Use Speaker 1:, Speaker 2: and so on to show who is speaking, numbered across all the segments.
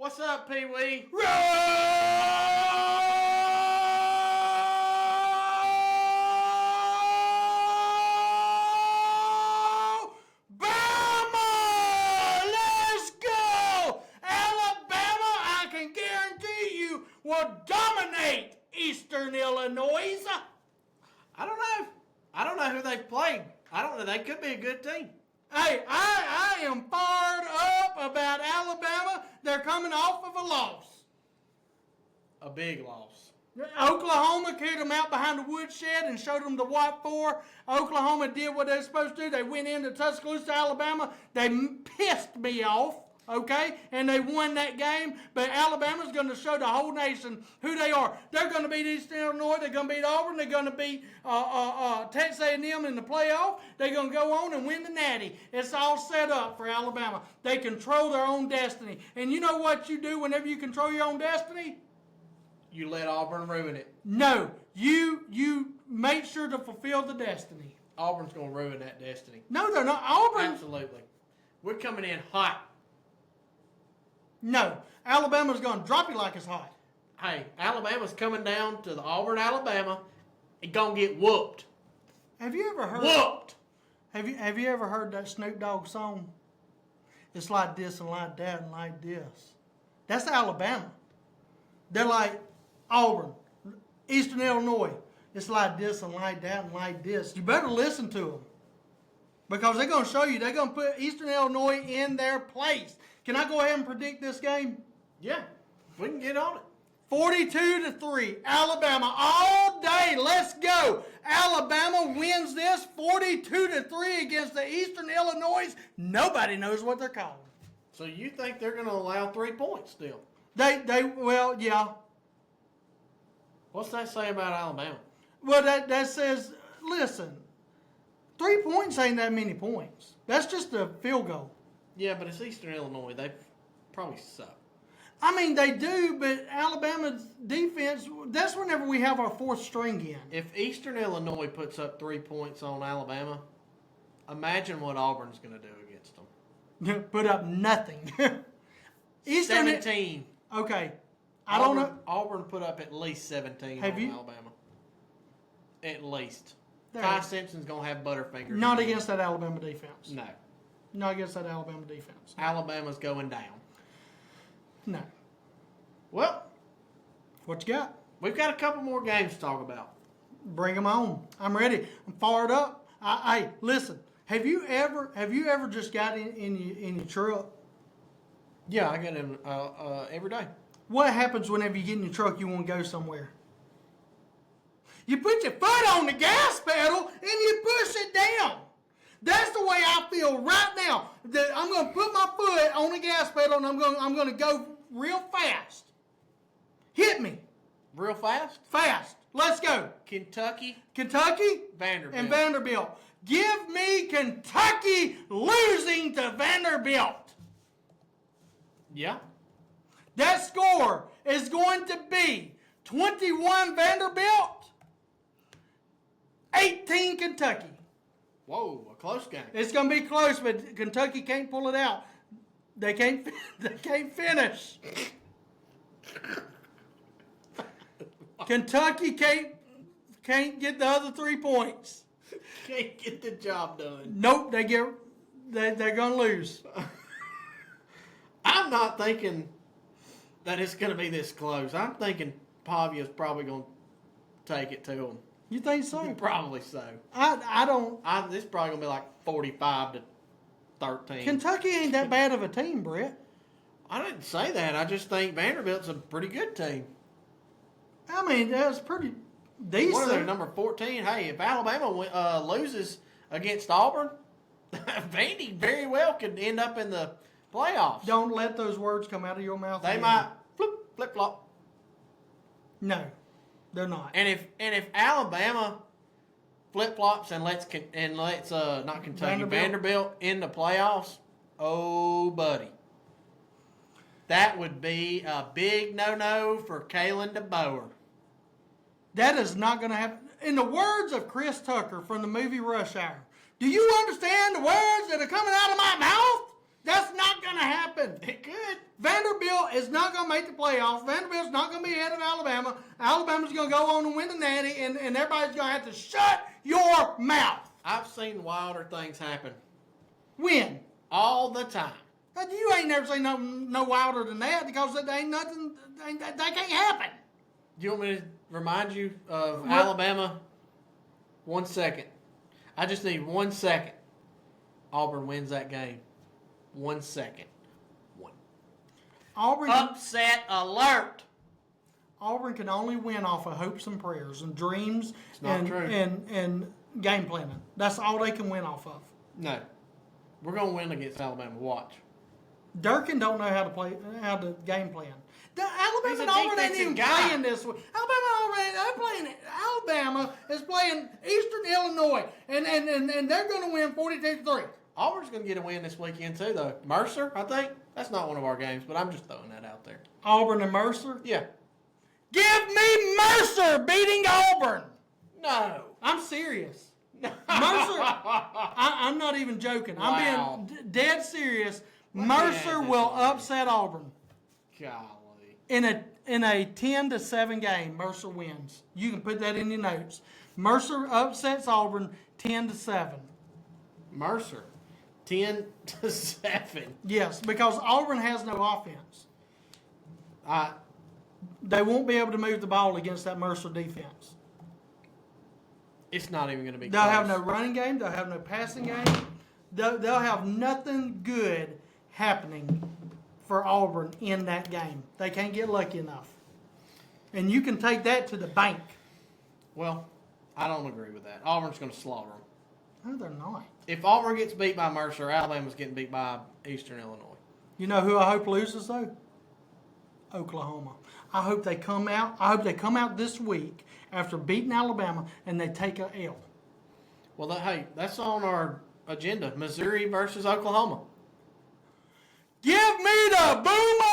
Speaker 1: What's up, Pee Wee?
Speaker 2: Roll! Bama! Let's go! Alabama, I can guarantee you, will dominate Eastern Illinois.
Speaker 1: I don't know who they've played. I don't know. They could be a good team.
Speaker 2: Hey, I am fired up about Alabama. They're coming off of a loss.
Speaker 1: A big loss.
Speaker 2: Oklahoma carried them out behind the woodshed and showed them the what for. Oklahoma did what they're supposed to do. They went into Tuscaloosa, Alabama. They pissed me off, okay? And they won that game. But Alabama's going to show the whole nation who they are. They're going to beat Eastern Illinois. They're going to beat Auburn. They're going to beat Texas A&M in the playoff. They're going to go on and win the Natty. It's all set up for Alabama. They control their own destiny. And you know what you do whenever you control your own destiny?
Speaker 1: You let Auburn ruin it.
Speaker 2: No, you make sure to fulfill the destiny.
Speaker 1: Auburn's going to ruin that destiny.
Speaker 2: No, they're not. Auburn.
Speaker 1: Absolutely. We're coming in hot.
Speaker 2: No, Alabama's going to drop you like it's hot.
Speaker 1: Hey, Alabama's coming down to the Auburn, Alabama, and going to get whooped.
Speaker 2: Have you ever heard?
Speaker 1: Whooped.
Speaker 2: Have you ever heard that Snoop Dogg song? It's like this and like that and like this. That's Alabama. They're like Auburn, Eastern Illinois. It's like this and like that and like this. You better listen to them. Because they're going to show you, they're going to put Eastern Illinois in their place. Can I go ahead and predict this game?
Speaker 1: Yeah, we can get on it.
Speaker 2: 42-3, Alabama all day. Let's go. Alabama wins this 42-3 against the Eastern Illinois. Nobody knows what they're calling.
Speaker 1: So you think they're going to allow 3 points still?
Speaker 2: Well, yeah.
Speaker 1: What's that say about Alabama?
Speaker 2: Well, that says, listen, 3 points ain't that many points. That's just a field goal.
Speaker 1: Yeah, but it's Eastern Illinois. They probably suck.
Speaker 2: I mean, they do, but Alabama's defense, that's whenever we have our fourth string in.
Speaker 1: If Eastern Illinois puts up 3 points on Alabama, imagine what Auburn's going to do against them.
Speaker 2: Put up nothing.
Speaker 1: 17.
Speaker 2: Okay. I don't know.
Speaker 1: Auburn put up at least 17 on Alabama. At least. Ty Simpson's going to have butterfingers.
Speaker 2: Not against that Alabama defense.
Speaker 1: No.
Speaker 2: Not against that Alabama defense.
Speaker 1: Alabama's going down.
Speaker 2: No.
Speaker 1: Well,
Speaker 2: what you got?
Speaker 1: We've got a couple more games to talk about.
Speaker 2: Bring them on. I'm ready. I'm fired up. Hey, listen. Have you ever just got in your truck?
Speaker 1: Yeah, I get them every day.
Speaker 2: What happens whenever you get in your truck? You want to go somewhere. You put your foot on the gas pedal and you push it down. That's the way I feel right now. That I'm going to put my foot on the gas pedal and I'm going to go real fast. Hit me.
Speaker 1: Real fast?
Speaker 2: Fast. Let's go.
Speaker 1: Kentucky,
Speaker 2: Vanderbilt. And Vanderbilt. Give me Kentucky losing to Vanderbilt.
Speaker 1: Yeah.
Speaker 2: That score is going to be 21 Vanderbilt, 18 Kentucky.
Speaker 1: Whoa, a close game.
Speaker 2: It's going to be close, but Kentucky can't pull it out. They can't finish. Kentucky can't get the other 3 points.
Speaker 1: Can't get the job done.
Speaker 2: Nope, they're going to lose.
Speaker 1: I'm not thinking that it's going to be this close. I'm thinking Pavia's probably going to take it to them.
Speaker 2: You think so?
Speaker 1: Probably so.
Speaker 2: I don't.
Speaker 1: This is probably going to be like 45-13.
Speaker 2: Kentucky ain't that bad of a team, Brett.
Speaker 1: I didn't say that. I just think Vanderbilt's a pretty good team.
Speaker 2: I mean, that's pretty decent.
Speaker 1: What are they, number 14? Hey, if Alabama loses against Auburn, Vandy very well could end up in the playoffs.
Speaker 2: Don't let those words come out of your mouth.
Speaker 1: They
Speaker 2: again.
Speaker 1: might flip-flop.
Speaker 2: No, they're not.
Speaker 1: And if Alabama flip-flops and lets not Kentucky, Vanderbilt in the playoffs, oh, buddy. That would be a big no-no for Kalen DeBoer.
Speaker 2: That is not going to happen. In the words of Chris Tucker from the movie Rush Hour, do you understand the words that are coming out of my mouth? That's not going to happen.
Speaker 1: It could.
Speaker 2: Vanderbilt Vanderbilt is not going to make the playoffs. Vanderbilt's not going to be ahead of Alabama. Alabama's going to go on and win the Natty, and everybody's going to have to shut your mouth.
Speaker 1: I've seen wilder things happen
Speaker 2: When?
Speaker 1: all the time.
Speaker 2: But you ain't never seen no wilder than that because that ain't nothing. That can't happen.
Speaker 1: Do you want me to remind you of
Speaker 2: What?
Speaker 1: Alabama? 1 second. I just need 1 second. Auburn wins that game. 1 second. One.
Speaker 2: Auburn.
Speaker 1: Upset alert.
Speaker 2: Auburn can only win off of hopes and prayers and dreams
Speaker 1: not
Speaker 2: and,
Speaker 1: true.
Speaker 2: and game planning. That's all they can win off of.
Speaker 1: No. We're going to win against Alabama. Watch.
Speaker 2: Durkin don't know how to game plan. Alabama
Speaker 1: He's a
Speaker 2: and Auburn ain't
Speaker 1: defensive
Speaker 2: even
Speaker 1: guy.
Speaker 2: playing this week. Alabama is playing Eastern Illinois, and they're going to win 42-3.
Speaker 1: Auburn's going to get a win this weekend too, though. Mercer, I think. That's not one of our games, but I'm just throwing that out there.
Speaker 2: Auburn and Mercer.
Speaker 1: Yeah.
Speaker 2: Give me Mercer beating Auburn.
Speaker 1: No.
Speaker 2: I'm serious. Mercer. I'm not even joking.
Speaker 1: Wow.
Speaker 2: I'm being dead serious.
Speaker 1: Let me
Speaker 2: Mercer
Speaker 1: add this
Speaker 2: will
Speaker 1: on.
Speaker 2: upset Auburn
Speaker 1: Golly.
Speaker 2: in a 10-7 game. Mercer wins. You can put that in your notes. Mercer upsets Auburn 10-7.
Speaker 1: Mercer. 10-7.
Speaker 2: Yes, because Auburn has no offense. They won't be able to move the ball against that Mercer defense.
Speaker 1: It's not even going to be
Speaker 2: They'll
Speaker 1: close.
Speaker 2: have no running game. They'll have no passing game. They'll have nothing good happening for Auburn in that game. They can't get lucky enough. And you can take that to the bank.
Speaker 1: Well, I don't agree with that. Auburn's going to slaughter them.
Speaker 2: No, they're not.
Speaker 1: If Auburn gets beat by Mercer, Alabama's getting beat by Eastern Illinois.
Speaker 2: You know who I hope loses, though? Oklahoma. I hope they come out. I hope they come out this week after beating Alabama and they take a L.
Speaker 1: Well, hey, that's on our agenda. Missouri versus Oklahoma.
Speaker 2: Give me the Boomer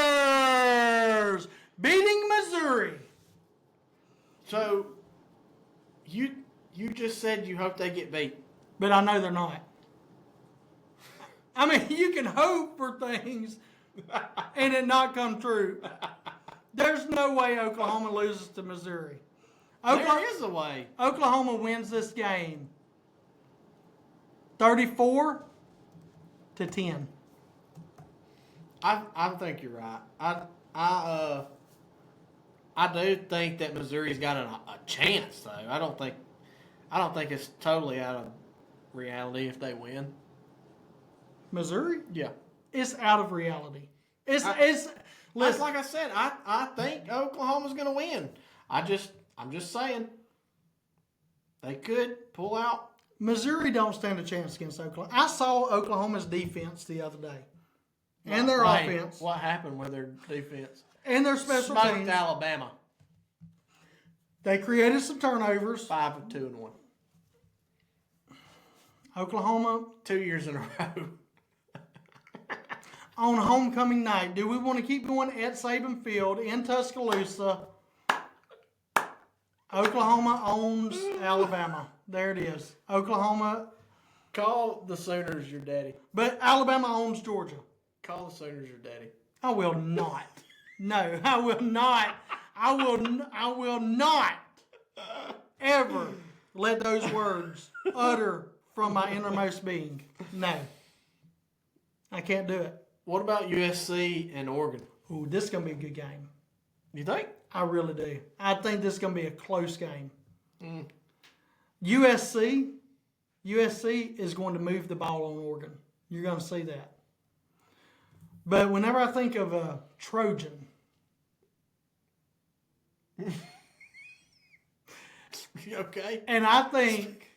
Speaker 2: Sooners beating Missouri.
Speaker 1: So, you just said you hope they get beat.
Speaker 2: But I know they're not. I mean, you can hope for things and it not come true. There's no way Oklahoma loses to Missouri.
Speaker 1: There is a way.
Speaker 2: Oklahoma wins this game 34-10.
Speaker 1: I think you're right. I do think that Missouri's got a chance, though. I don't think it's totally out of reality if they win.
Speaker 2: Missouri?
Speaker 1: Yeah.
Speaker 2: It's out of reality. Listen,
Speaker 1: Like I said, I think Oklahoma's going to win. I'm just saying they could pull out.
Speaker 2: Missouri don't stand a chance against Oklahoma. I saw Oklahoma's defense the other day. And their offense.
Speaker 1: What happened with their defense?
Speaker 2: And their special
Speaker 1: Smoked
Speaker 2: teams.
Speaker 1: Alabama.
Speaker 2: They created some turnovers.
Speaker 1: 5 of 2 and 1.
Speaker 2: Oklahoma
Speaker 1: 2 years in a row.
Speaker 2: on homecoming night. Do we want to keep going at Saban Field in Tuscaloosa? Oklahoma owns Alabama. There it is. Oklahoma.
Speaker 1: Call the Sooners your daddy.
Speaker 2: But Alabama owns Georgia.
Speaker 1: Call the Sooners your daddy.
Speaker 2: I will not. No, I will not. I will not ever let those words utter from my innermost being. No. I can't do it.
Speaker 1: What about USC and Oregon?
Speaker 2: Ooh, this is going to be a good game.
Speaker 1: You think?
Speaker 2: I really do. I think this is going to be a close game. USC is going to move the ball on Oregon. You're going to see that. But whenever I think of a Trojan,
Speaker 1: Okay.
Speaker 2: and I think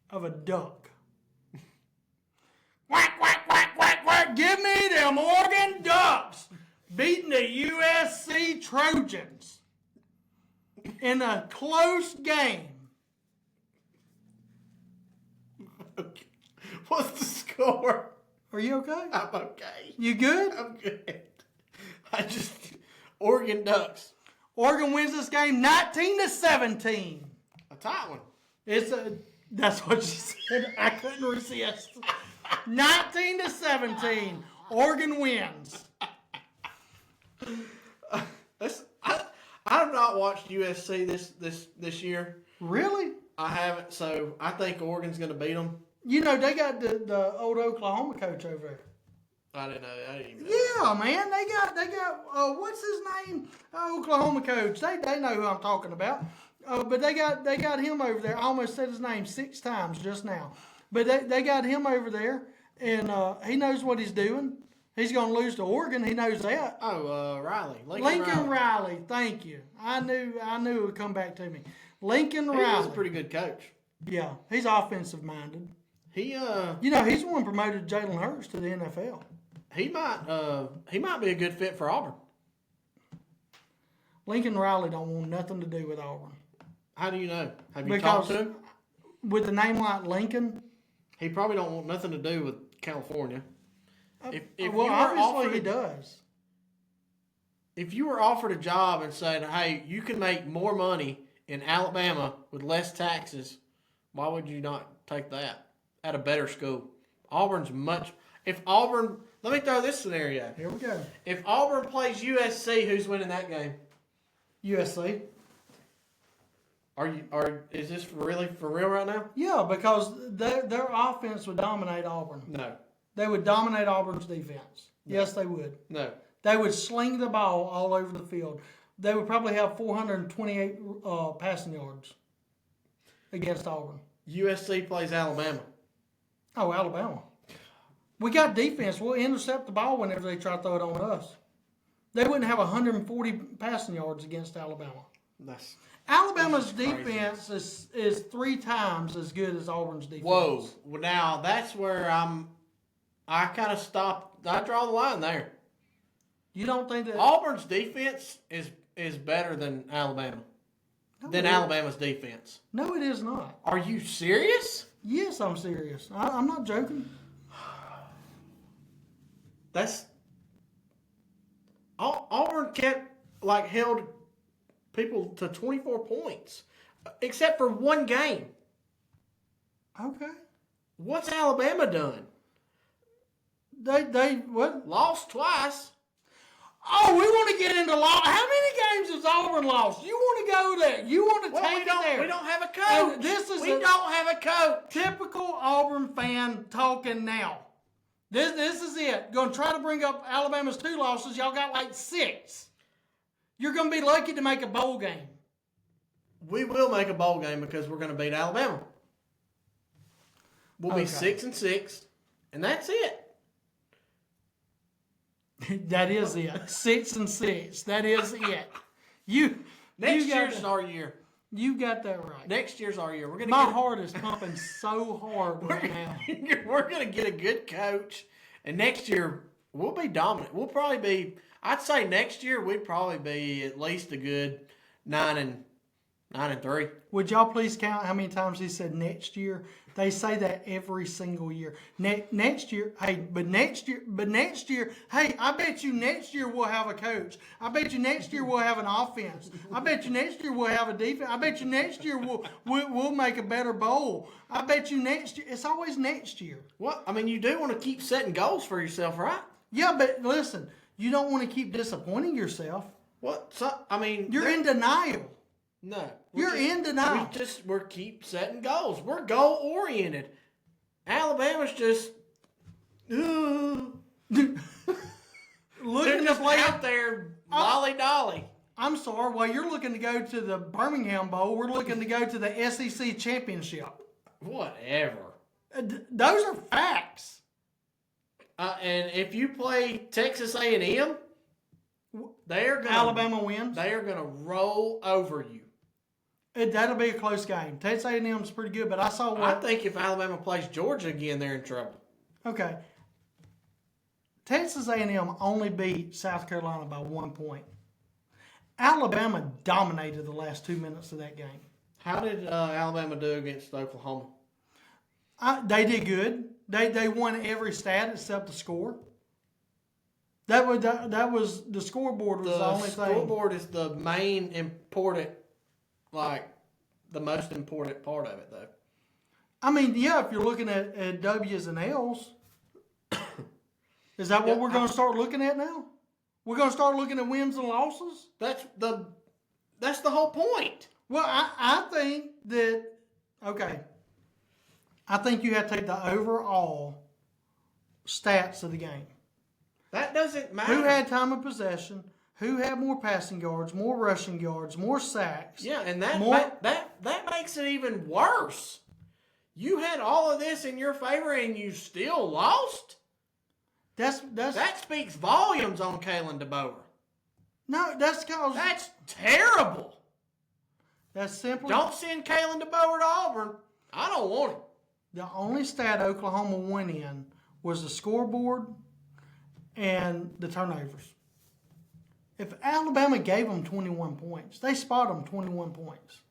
Speaker 2: of a duck, quack, quack, quack, quack, quack, give me them Oregon Ducks beating the USC Trojans in a close game.
Speaker 1: Okay. What's the score?
Speaker 2: Are you okay?
Speaker 1: I'm okay.
Speaker 2: You good?
Speaker 1: I'm good. Oregon Ducks.
Speaker 2: Oregon wins this game 19-17.
Speaker 1: A tight one.
Speaker 2: That's what she said. I couldn't resist. 19-17. Oregon wins.
Speaker 1: I have not watched USC this year.
Speaker 2: Really?
Speaker 1: I haven't, so I think Oregon's going to beat them.
Speaker 2: You know, they got the old Oklahoma coach over there.
Speaker 1: I didn't know. I didn't even know.
Speaker 2: Yeah, man. They got what's his name? Oklahoma coach. They know who I'm talking about. But they got him over there. I almost said his name 6 times just now. But they got him over there, and he knows what he's doing. He's going to lose to Oregon. He knows that.
Speaker 1: Oh, Riley.
Speaker 2: Lincoln Riley. Thank you. I knew it would come back to me. Lincoln Riley.
Speaker 1: He's a pretty good coach.
Speaker 2: Yeah, he's offensive minded.
Speaker 1: He's
Speaker 2: the one promoted Jalen Hurts to the NFL.
Speaker 1: He might be a good fit for Auburn.
Speaker 2: Lincoln Riley don't want nothing to do with Auburn.
Speaker 1: How do you know? Have you talked to him?
Speaker 2: With a name like Lincoln,
Speaker 1: he probably don't want nothing to do with California.
Speaker 2: Obviously he does.
Speaker 1: If you were offered a job and said, "Hey, you can make more money in Alabama with less taxes," why would you not take that at a better school? Auburn's much. If Auburn, let me throw this scenario.
Speaker 2: Here we go.
Speaker 1: If Auburn plays USC, who's winning that game?
Speaker 2: USC.
Speaker 1: Is this really for real right now?
Speaker 2: Yeah, because their offense would dominate Auburn.
Speaker 1: No.
Speaker 2: They would dominate Auburn's defense. No. Yes, they would.
Speaker 1: No.
Speaker 2: They would sling the ball all over the field. They would probably have 428 passing yards against Auburn.
Speaker 1: USC plays Alabama.
Speaker 2: Oh, Alabama. We got defense. We'll intercept the ball whenever they try to throw it on us. They wouldn't have 140 passing yards against Alabama. Alabama's defense is 3 times as good as Auburn's defense.
Speaker 1: Whoa. Well, now that's where I kind of stop. I draw the line there.
Speaker 2: You don't think that
Speaker 1: Auburn's defense is better than Alabama? Alabama's defense.
Speaker 2: No, it is not.
Speaker 1: Are you serious?
Speaker 2: Yes, I'm serious. I'm not joking.
Speaker 1: Auburn kept held people to 24 points, except for one game.
Speaker 2: Okay.
Speaker 1: What's Alabama done?
Speaker 2: They what?
Speaker 1: Lost twice.
Speaker 2: Oh, we want to get into law. How many games has Auburn lost? You want to go there? You want to take it there?
Speaker 1: We don't have a coach. We don't have a coach.
Speaker 2: Typical Auburn fan talking now. This is it. Going to try to bring up Alabama's 2 losses. Y'all got like 6. You're going to be lucky to make a bowl game.
Speaker 1: We will make a bowl game because we're going to beat Alabama. We'll be 6-6, and that's it.
Speaker 2: That is it. 6-6. That is it.
Speaker 1: Next year's our year.
Speaker 2: You got that right.
Speaker 1: Next year's our year.
Speaker 2: My heart is pumping so hard right now.
Speaker 1: We're going to get a good coach, and next year we'll be dominant. We'll probably be. I'd say next year we'd probably be at least a good 9-3.
Speaker 2: Would y'all please count how many times he said next year? They say that every single year. Next year, hey, but next year, hey, I bet you next year we'll have a coach. I bet you next year we'll have an offense. I bet you next year we'll have a defense. I bet you next year we'll make a better bowl. I bet you next year. It's always next year.
Speaker 1: Well, I mean, you do want to keep setting goals for yourself, right?
Speaker 2: Yeah, but listen, you don't want to keep disappointing yourself.
Speaker 1: What? So, I mean,
Speaker 2: you're in denial.
Speaker 1: No.
Speaker 2: You're in denial.
Speaker 1: We keep setting goals. We're goal oriented. Alabama's just looking to play out there lolly dolly.
Speaker 2: I'm sorry. While you're looking to go to the Birmingham Bowl, we're looking to go to the SEC Championship.
Speaker 1: Whatever.
Speaker 2: Those are facts.
Speaker 1: And if you play Texas A&M,
Speaker 2: Alabama wins.
Speaker 1: They are going to roll over you.
Speaker 2: That'll be a close game. Texas A&M's pretty good, but I saw what...
Speaker 1: I think if Alabama plays Georgia again, they're in trouble.
Speaker 2: Okay. Texas A&M only beat South Carolina by 1 point. Alabama dominated the last 2 minutes of that game.
Speaker 1: How did Alabama do against Oklahoma?
Speaker 2: They did good. They won every stat except the score. That was the scoreboard was the only thing.
Speaker 1: The scoreboard is the main important, the most important part of it, though.
Speaker 2: I mean, yeah, if you're looking at W's and L's, is that what we're going to start looking at now? We're going to start looking at wins and losses?
Speaker 1: That's the whole point.
Speaker 2: Well, I think that, okay, I think you have to take the overall stats of the game.
Speaker 1: That doesn't matter.
Speaker 2: Who had time of possession? Who had more passing yards, more rushing yards, more sacks?
Speaker 1: Yeah, and that makes it even worse. You had all of this in your favor and you still lost? That speaks volumes on Kalen DeBoer.
Speaker 2: No, that's because...
Speaker 1: That's terrible.
Speaker 2: That's simply...
Speaker 1: Don't send Kalen DeBoer to Auburn. I don't want him.
Speaker 2: The only stat Oklahoma won in was the scoreboard and the turnovers. If Alabama gave them 21 points, they spotted them 21 points.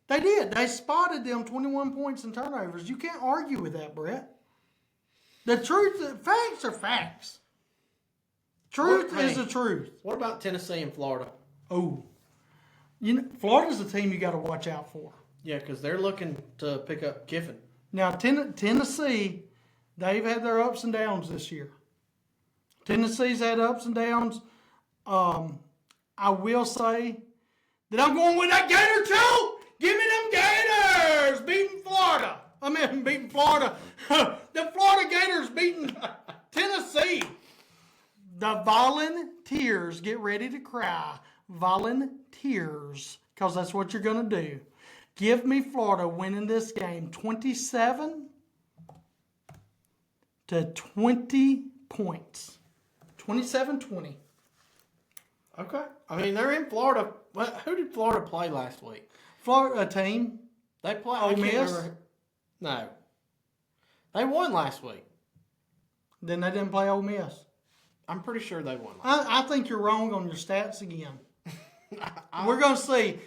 Speaker 2: They did. They spotted them 21 points in turnovers. You can't argue with that, Brett. The facts are facts. Truth is the truth.
Speaker 1: What about Tennessee and Florida?
Speaker 2: Oh, Florida's a team you got to watch out for.
Speaker 1: Yeah, because they're looking to pick up Kiffin.
Speaker 2: Now, Tennessee, they've had their ups and downs this year. Tennessee's had ups and downs. I will say that I'm going with that Gator too. Give me them Gators beating Florida. Beating Florida. The Florida Gators beating Tennessee. The Volunteers, get ready to cry. Volunteers, because that's what you're going to do. Give me Florida winning this game 27 to 20 points. 27-20.
Speaker 1: Okay. I mean, they're in Florida. Who did Florida play last week?
Speaker 2: Florida team.
Speaker 1: They played
Speaker 2: Ole Miss?
Speaker 1: No. They won last week.
Speaker 2: Then they didn't play Ole Miss.
Speaker 1: I'm pretty sure they won last
Speaker 2: I think you're wrong on your stats again. We're going to see.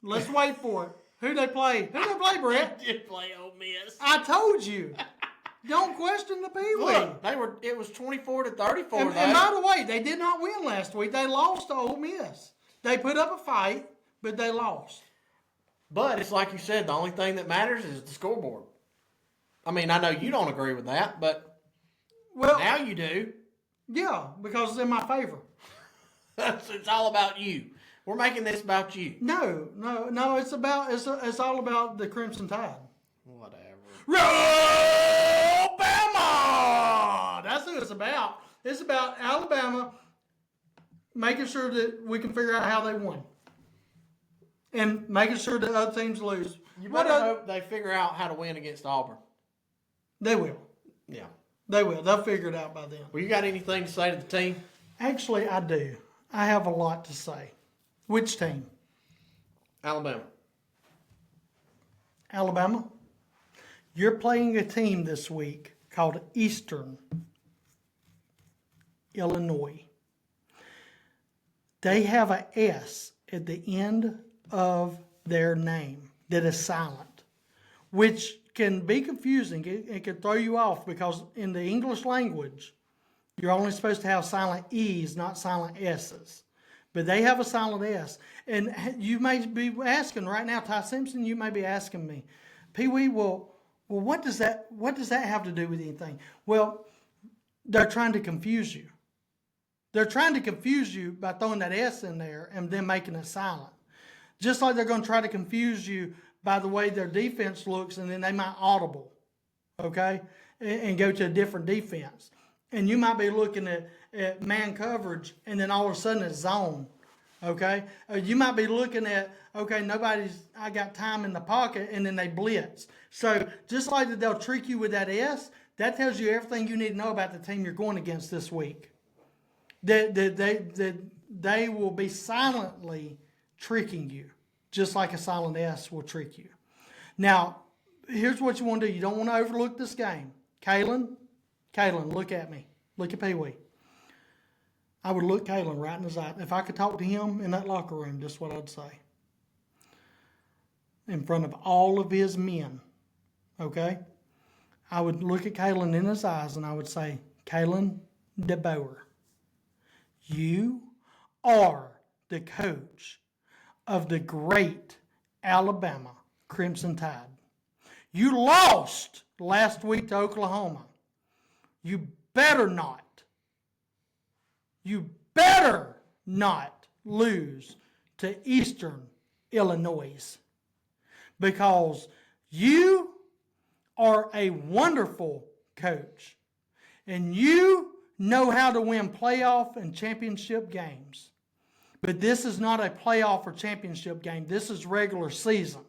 Speaker 2: Let's wait for it. Who they play? Who they play, Brett?
Speaker 1: They did play Ole Miss.
Speaker 2: I told you. Don't question the Pee-wee.
Speaker 1: Look, it was 24 to 34.
Speaker 2: And by the way, they did not win last week. They lost to Ole Miss. They put up a fight, but they lost.
Speaker 1: But it's like you said, the only thing that matters is the scoreboard. I mean, I know you don't agree with that, but now you do.
Speaker 2: Yeah, because it's in my favor.
Speaker 1: It's all about you. We're making this about you.
Speaker 2: No. It's all about the Crimson Tide.
Speaker 1: Whatever.
Speaker 2: Alabama! That's what it's about. It's about Alabama making sure that we can figure out how they won. And making sure that other teams lose.
Speaker 1: You better hope they figure out how to win against Auburn.
Speaker 2: They will.
Speaker 1: Yeah.
Speaker 2: They will. They'll figure it out by then.
Speaker 1: Well, you got anything to say to the team?
Speaker 2: Actually, I do. I have a lot to say. Which team?
Speaker 1: Alabama.
Speaker 2: Alabama? You're playing a team this week called Eastern Illinois. They have an S at the end of their name that is silent, which can be confusing. It can throw you off because in the English language, you're only supposed to have silent E's, not silent S's. But they have a silent S. And you may be asking right now, Ty Simpson, you may be asking me, Pee-wee, well, what does that have to do with anything? Well, they're trying to confuse you. They're trying to confuse you by throwing that S in there and then making it silent. Just like they're going to try to confuse you by the way their defense looks, and then they might audible, okay, and go to a different defense. And you might be looking at man coverage, and then all of a sudden it's zone, okay? You might be looking at, okay, I got time in the pocket, and then they blitz. So just like that they'll trick you with that S, that tells you everything you need to know about the team you're going against this week. That they will be silently tricking you, just like a silent S will trick you. Now, here's what you want to do. You don't want to overlook this game. Kalen, look at me. Look at Pee-wee. I would look Kalen right in his eye. If I could talk to him in that locker room, this is what I'd say. In front of all of his men, okay? I would look at Kalen in his eyes and I would say, Kalen DeBoer, you are the coach of the great Alabama Crimson Tide. You lost last week to Oklahoma. You better not lose to Eastern Illinois, because you are a wonderful coach and you know how to win playoff and championship games. But this is not a playoff or championship game. This is regular season.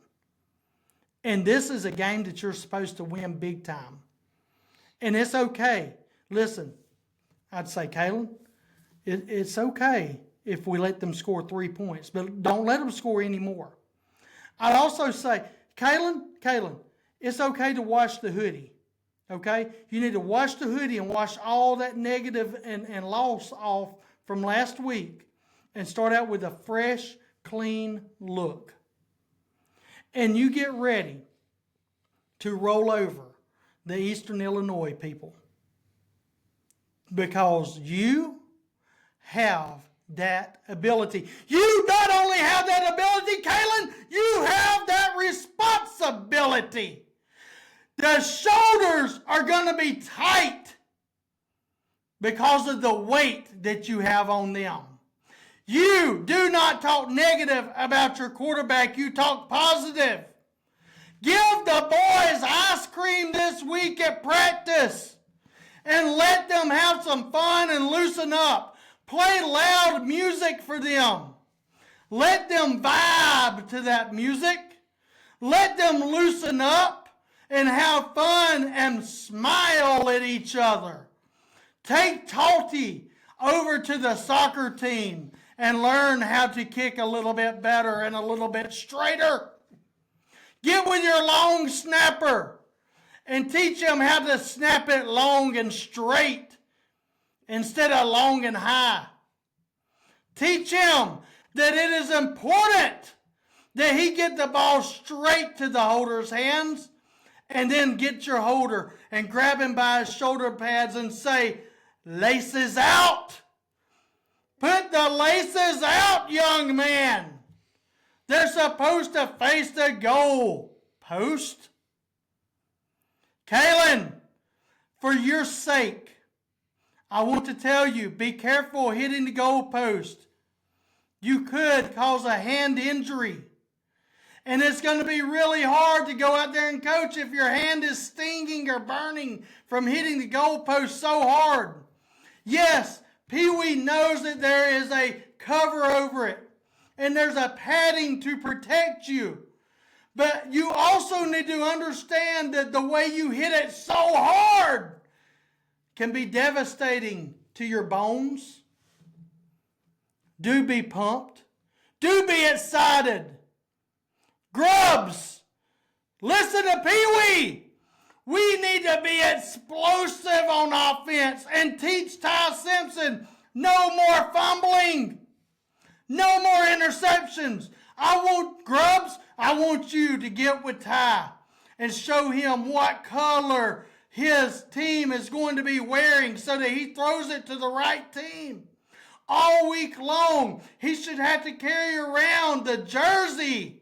Speaker 2: And this is a game that you're supposed to win big time. And it's okay. Listen, I'd say, Kalen, it's okay if we let them score 3 points, but don't let them score any more. I'd also say, Kalen, it's okay to wash the hoodie. Okay? You need to wash the hoodie and wash all that negative and loss off from last week and start out with a fresh, clean look. And you get ready to roll over the Eastern Illinois people, because you have that ability. You not only have that ability, Kalen, you have that responsibility. The shoulders are going to be tight because of the weight that you have on them. You do not talk negative about your quarterback. You talk positive. Give the boys ice cream this week at practice and let them have some fun and loosen up. Play loud music for them. Let them vibe to that music. Let them loosen up and have fun and smile at each other. Take Talty over to the soccer team and learn how to kick a little bit better and a little bit straighter. Get with your long snapper and teach him how to snap it long and straight instead of long and high. Teach him that it is important that he get the ball straight to the holder's hands, and then get your holder and grab him by his shoulder pads and say, "Laces out. Put the laces out, young man. They're supposed to face the goal post." Kalen, for your sake, I want to tell you, be careful hitting the goal post. You could cause a hand injury. And it's going to be really hard to go out there and coach if your hand is stinging or burning from hitting the goalpost so hard. Yes, Pee Wee knows that there is a cover over it and there's a padding to protect you. But you also need to understand that the way you hit it so hard can be devastating to your bones. Do be pumped. Do be excited. Grubs, listen to Pee Wee. We need to be explosive on offense and teach Ty Simpson no more fumbling, no more interceptions. Grubs, I want you to get with Ty and show him what color his team is going to be wearing so that he throws it to the right team. All week long, he should have to carry around the jersey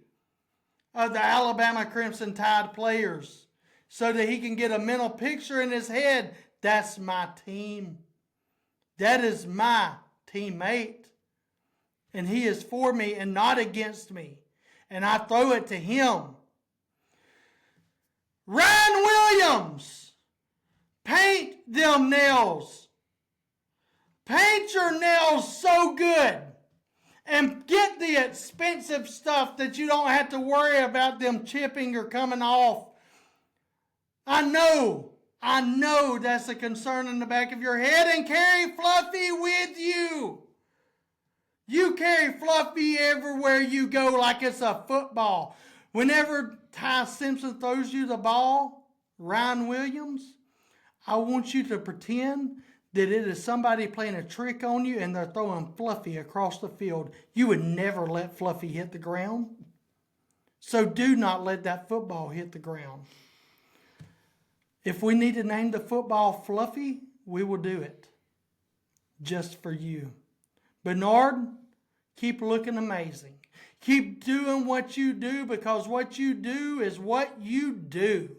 Speaker 2: of the Alabama Crimson Tide players so that he can get a mental picture in his head. That's my team. That is my teammate. And he is for me and not against me. And I throw it to him. Ryan Williams, paint them nails. Paint your nails so good. And get the expensive stuff that you don't have to worry about them chipping or coming off. I know that's a concern in the back of your head, and carry Fluffy with you. You carry Fluffy everywhere you go like it's a football. Whenever Ty Simpson throws you the ball, Ryan Williams, I want you to pretend that it is somebody playing a trick on you and they're throwing Fluffy across the field. You would never let Fluffy hit the ground. So do not let that football hit the ground. If we need to name the football Fluffy, we will do it. Just for you. Bernard, Keep looking amazing. Keep doing what you do, because what you do is what you do.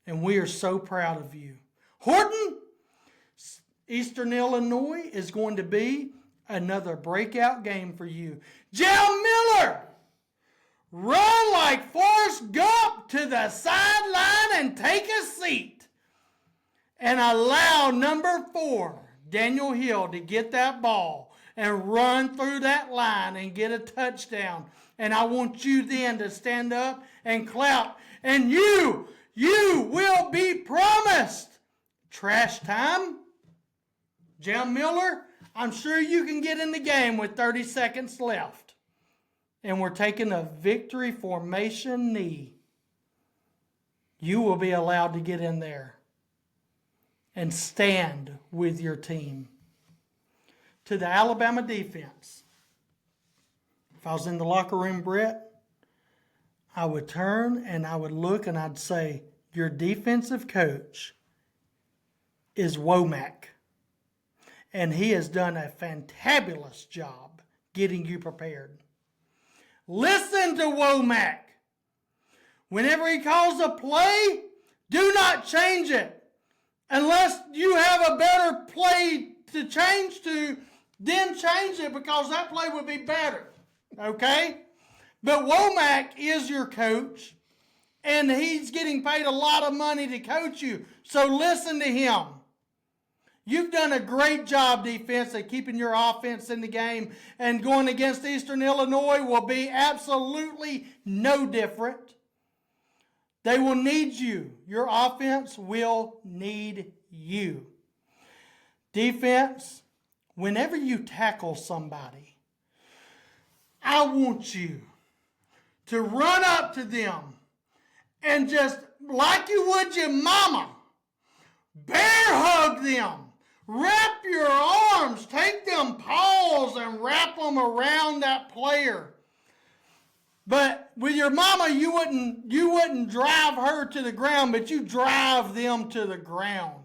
Speaker 2: And we are so proud of you. Horton, Eastern Illinois is going to be another breakout game for you. Jam Miller, run like Forrest Gump to the sideline and take a seat. And allow number 4, Daniel Hill, to get that ball and run through that line and get a touchdown. And I want you then to stand up and clap. And you will be promised trash time. Jam Miller, I'm sure you can get in the game with 30 seconds left. And we're taking a victory formation knee. You will be allowed to get in there and stand with your team. To the Alabama defense, if I was in the locker room, Brett, I would turn and I would look and I'd say, your defensive coach is Womack. And he has done a fantabulous job getting you prepared. Listen to Womack. Whenever he calls a play, do not change it. Unless you have a better play to change to, then change it, because that play would be better. Okay? But Womack is your coach, and he's getting paid a lot of money to coach you. So listen to him. You've done a great job, defense, at keeping your offense in the game, and going against Eastern Illinois will be absolutely no different. They will need you. Your offense will need you. Defense, whenever you tackle somebody, I want you to run up to them and just, like you would your mama, bear hug them. Wrap your arms, take them paws and wrap them around that player. But with your mama, you wouldn't drive her to the ground, but you drive them to the ground.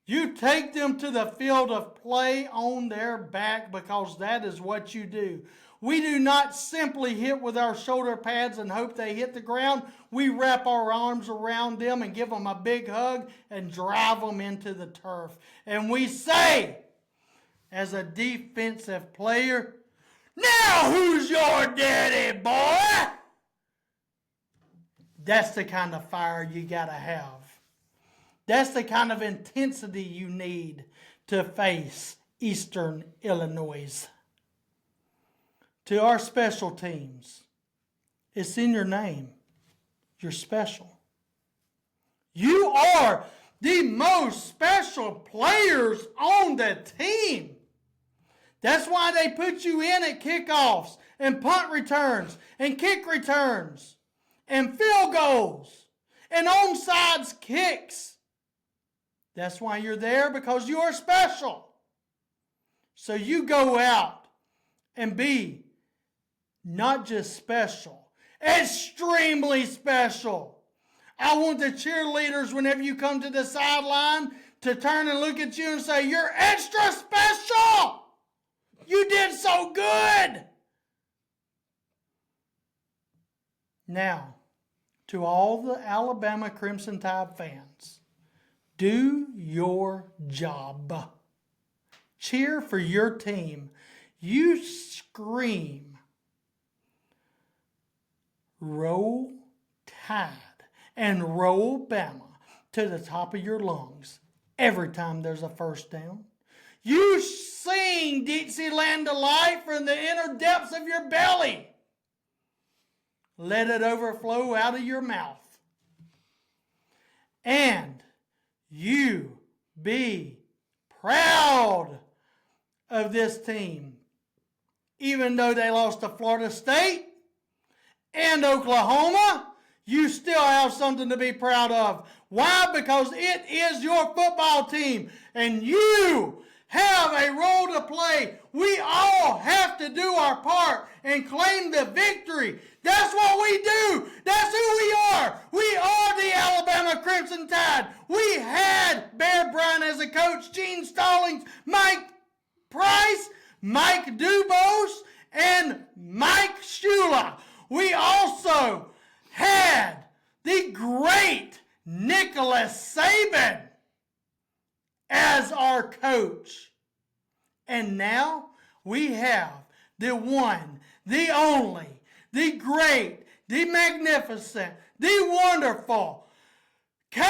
Speaker 2: You take them to the field of play on their back, because that is what you do. We do not simply hit with our shoulder pads and hope they hit the ground. We wrap our arms around them and give them a big hug and drive them into the turf. And we say, as a defensive player, now who's your daddy, boy? That's the kind of fire you got to have. That's the kind of intensity you need to face Eastern Illinois. To our special teams, it's in your name. You're special. You are the most special players on the team. That's why they put you in at kickoffs and punt returns and kick returns and field goals and onside kicks. That's why you're there, because you are special. So you go out and be not just special, extremely special. I want the cheerleaders, whenever you come to the sideline, to turn and look at you and say, you're extra special. You did so good. Now, to all the Alabama Crimson Tide fans, do your job. Cheer for your team. You scream, Roll Tide and Roll Bama to the top of your lungs every time there's a first down. You sing Dixieland Delight from the inner depths of your belly. Let it overflow out of your mouth. And you be proud of this team. Even though they lost to Florida State and Oklahoma, you still have something to be proud of. Why? Because it is your football team, and you have a role to play. We all have to do our part and claim the victory. That's what we do. That's who we are. We are the Alabama Crimson Tide. We had Bear Bryant as a coach, Gene Stallings, Mike Price, Mike Dubose and Mike Shula. We also had the great Nicholas Saban as our coach. And now we have the one, the only, the great, the magnificent, the wonderful K